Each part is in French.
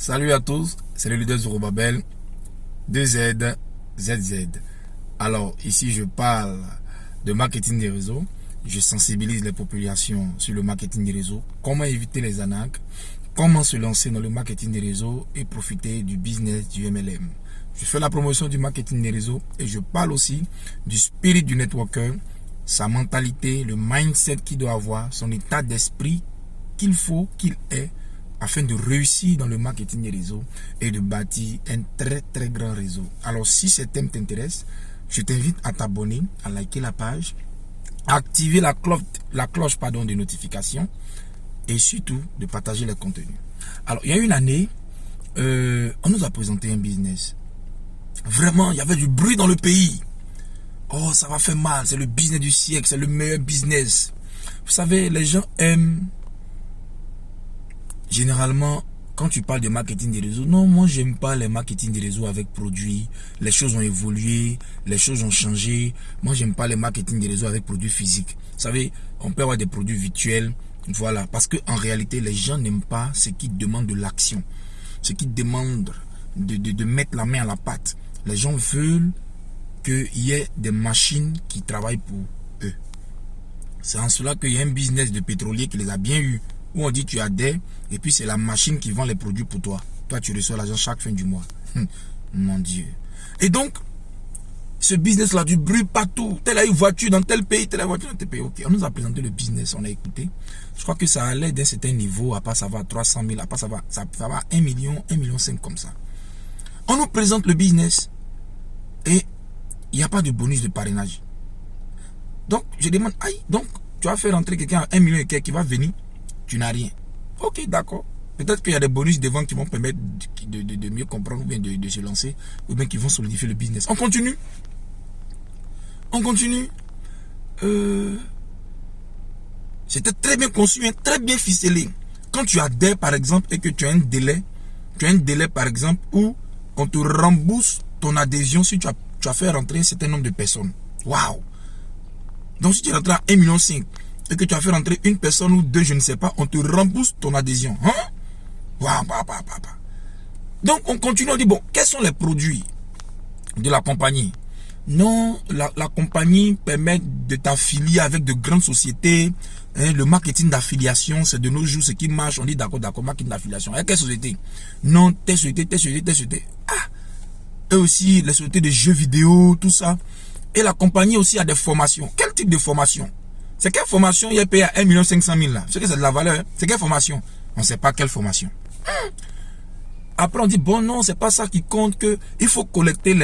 Salut à tous, c'est le leader Zorobabel, 2Z, ZZ. Alors, ici, je parle de marketing des réseaux. Je sensibilise les populations sur le marketing des réseaux. Comment éviter les arnaques, comment se lancer dans le marketing des réseaux et profiter du business du MLM. Je fais la promotion du marketing des réseaux et je parle aussi du spirit du networker, sa mentalité, le mindset qu'il doit avoir, son état d'esprit qu'il faut qu'il ait afin de réussir dans le marketing des réseaux et de bâtir un très grand réseau. Alors si ce thème t'intéresse, je t'invite à t'abonner, à liker la page, à activer la cloche de notification et surtout de partager les contenus. Alors il y a une année, on nous a présenté un business. Vraiment, il y avait du bruit dans le pays. Oh, ça va faire mal, c'est le business du siècle, c'est le meilleur business. Vous savez, les gens aiment généralement, quand tu parles de marketing des réseaux, non, moi j'aime pas les marketing des réseaux avec produits. Les choses ont évolué, les choses ont changé. Moi j'aime pas les marketing des réseaux avec produits physiques. Vous savez, on peut avoir des produits virtuels, voilà. Parce que en réalité, les gens n'aiment pas ce qui demande de l'action, ce qui demande de mettre la main à la pâte. Les gens veulent qu'il y ait des machines qui travaillent pour eux. C'est en cela qu'il y a un business de pétrolier qui les a bien eu. Où on dit tu adhères et puis c'est la machine qui vend les produits pour toi. Toi tu reçois l'argent chaque fin du mois. Mon Dieu. Et donc, ce business là, du bruit partout. Telle a une voiture dans tel pays, telle voiture dans tel pays. Ok, on nous a présenté le business, on a écouté. Je crois que ça allait d'un certain niveau, à part ça va à 300 000, à part ça va à 1 million, 1,5 million comme ça. On nous présente le business et il n'y a pas de bonus de parrainage. Donc je demande, aïe, donc tu vas faire rentrer quelqu'un à 1 million et quelqu'un qui va venir. Tu n'as rien. Ok, d'accord. Peut-être qu'il y a des bonus de vente qui vont permettre de mieux comprendre ou bien de se lancer ou bien qui vont solidifier le business. On continue. On continue. C'était très bien conçu, très bien ficelé. Quand tu adhères par exemple et que tu as un délai par exemple où on te rembourse ton adhésion si tu as fait rentrer un certain nombre de personnes. Waouh! Donc si tu es rentré à 1,5 million et que tu as fait rentrer une personne ou deux, je ne sais pas, on te rembourse ton adhésion. Hein? Waouh, donc on continue, on dit, bon, quels sont les produits de la compagnie? Non, la compagnie permet de t'affilier avec de grandes sociétés. Hein, le marketing d'affiliation, c'est de nos jours ce qui marche. On dit d'accord, marketing d'affiliation. Et quelle société? Non, telle société. Ah, et aussi les sociétés de jeux vidéo, tout ça. Et la compagnie aussi a des formations. Quel type de formation? C'est quelle formation il est payé à 1,5 million là? C'est que c'est de la valeur. Hein? C'est quelle formation? On ne sait pas quelle formation. Après on dit bon non, c'est pas ça qui compte, que il faut collecter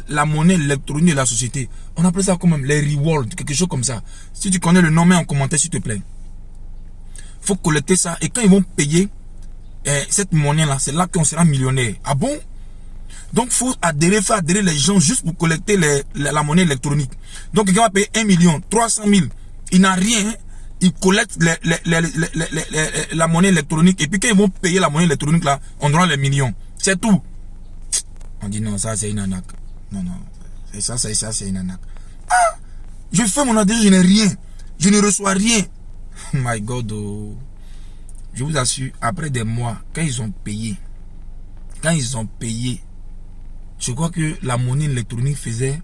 la monnaie électronique de la société. On appelle ça quand même les rewards, quelque chose comme ça. Si tu connais le nom, mets en commentaire s'il te plaît. Il faut collecter ça et quand ils vont payer cette monnaie là, c'est là qu'on sera millionnaire. Ah bon? Donc, il faut faire adhérer les gens juste pour collecter la monnaie électronique. Donc, quelqu'un va payer 1,3 million. Il n'a rien. Il collecte la monnaie électronique. Et puis, quand ils vont payer la monnaie électronique, là, on aura les millions. C'est tout. On dit non, ça, c'est une arnaque. Non. Ça, c'est une arnaque. Ah! Je fais mon adhésion, je n'ai rien. Je ne reçois rien. My God. Oh. Je vous assure, après des mois, quand ils ont payé, je crois que la monnaie électronique faisait,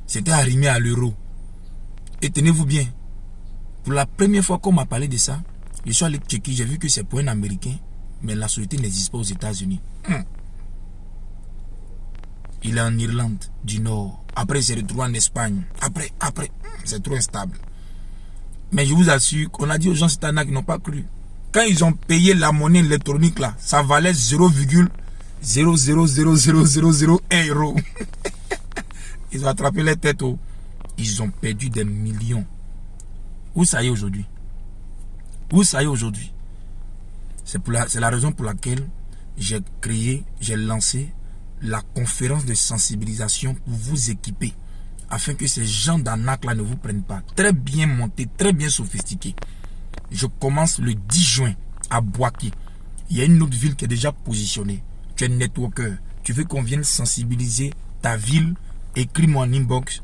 c'était arrimé à l'euro. Et tenez-vous bien, pour la première fois qu'on m'a parlé de ça, je suis allé checker, j'ai vu que c'est pour un Américain, mais la société n'existe pas aux États-Unis. Il est en Irlande du Nord. Après, il s'est retrouvé en Espagne. Après, c'est trop instable. Mais je vous assure qu'on a dit aux gens cette année qui n'ont pas cru. Quand ils ont payé la monnaie électronique là, ça valait 0,00001 €. Ils ont attrapé les têtes. Ils ont perdu des millions. Où ça y est aujourd'hui? C'est la raison pour laquelle j'ai lancé la conférence de sensibilisation pour vous équiper afin que ces gens d'arnaque là ne vous prennent pas. Très bien monté, très bien sophistiqué. Je commence le 10 juin à Boaké. Il y a une autre ville qui est déjà positionnée. Tu es networker, tu veux qu'on vienne sensibiliser ta ville, écris-moi en inbox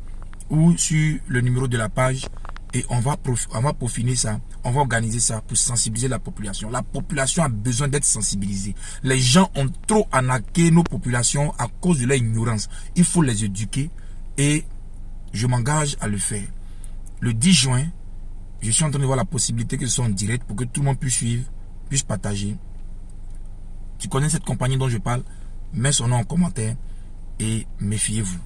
ou sur le numéro de la page Et on va peaufiner ça, on va organiser ça pour sensibiliser la population. La population a besoin d'être sensibilisée. Les gens ont trop arnaqué nos populations à cause de leur ignorance. Il faut les éduquer et je m'engage à le faire. Le 10 juin, je suis en train de voir la possibilité que ce soit en direct pour que tout le monde puisse suivre, puisse partager. Tu connais cette compagnie dont je parle? Mets son nom en commentaire et méfiez-vous.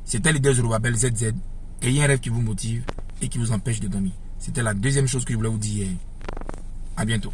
C'était Leader Zorobabel ZZ. Ayez un rêve qui vous motive et qui vous empêche de dormir. C'était la deuxième chose que je voulais vous dire. À bientôt.